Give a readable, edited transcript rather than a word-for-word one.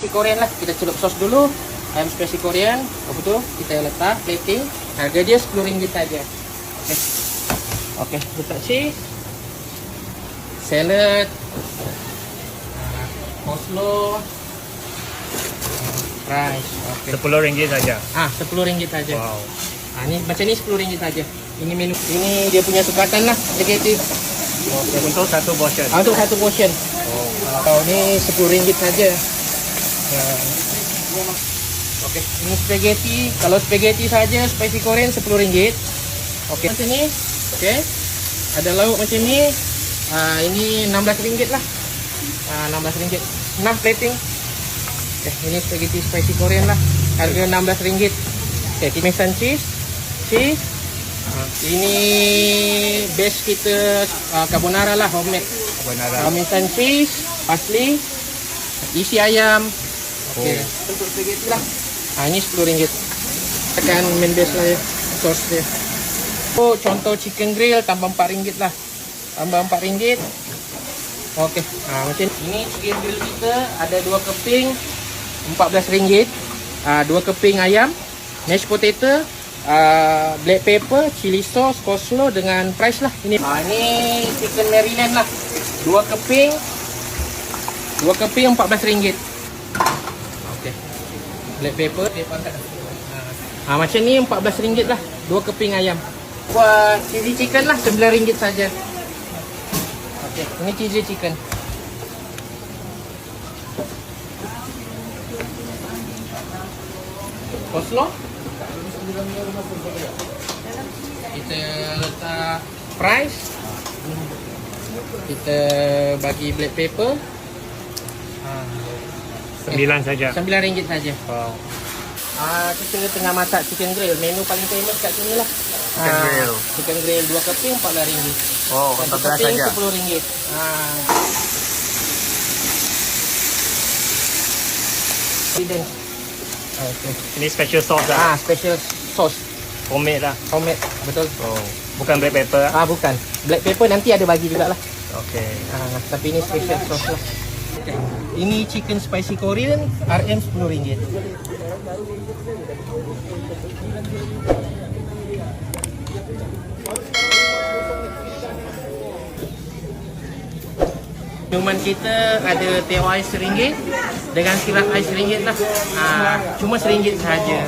Spaghetti Korean lah, kita celup sos dulu. Ayam spaghetti Korean, apa tu? Kita letak plating. Harga dia RM10 saja. Okey. Okey, letak cheese. Salad. Coleslaw. Rice. Okey. RM10 saja. RM10 saja. Wow. Ni macam ni RM10 saja. Ini menu. Ini dia punya sukatan lah, spaghetti. Okay. Untuk satu portion. Untuk satu portion. Oh. Kalau ni RM10 saja. Okey, ini spaghetti. Kalau spaghetti saja spicy Korean RM10. Okey, macam ni. Okey. Ada lauk macam ni. Ini RM16 lah. RM16. 6 plating. Okey, ini spaghetti spicy Korean lah. Harga RM16. Okey, timisan cheese. Cheese. Ini base kita carbonara lah, homemade. Carbonara. Timisan cheese, parsley, isi ayam. Okey, untuk spaghetti lah. Ini RM10. Tekan main base lah ya, sos dia. Oh, contoh chicken grill tambah RM4 lah. Tambah RM4. Okey, macam ini chicken grill kita ada 2 keping RM14. 2 keping ayam, mashed potato, black pepper, chili sauce, coleslaw dengan fries lah. Ini chicken marinade lah. 2 keping RM14. Okey. Black pepper, macam ni RM14 lah. 2 keping ayam. Buat cheesy chicken lah RM9 saja. Okey, ini cheesy chicken. Coleslaw. Kita letak fries. Kita bagi black pepper. RM9 saja. RM9 saja. Wow. Kita tengah masak chicken grill. Menu paling famous kat sini lah. Chicken grill. Chicken grill 2 keping RM14. Oh, Dan 14 keping saja. RM10. Okay. Ini special sauce lah. Special sauce. Homemade lah. Homemade. Betul. Oh, bukan black pepper. Bukan. Black pepper nanti ada bagi jugalah. Okay. Tapi ini special sauce lah. Okay. Ini chicken spicy Korean RM10. Minuman kita ada teh ais RM1 dengan sirap ais RM1 lah. Cuma RM1 saja.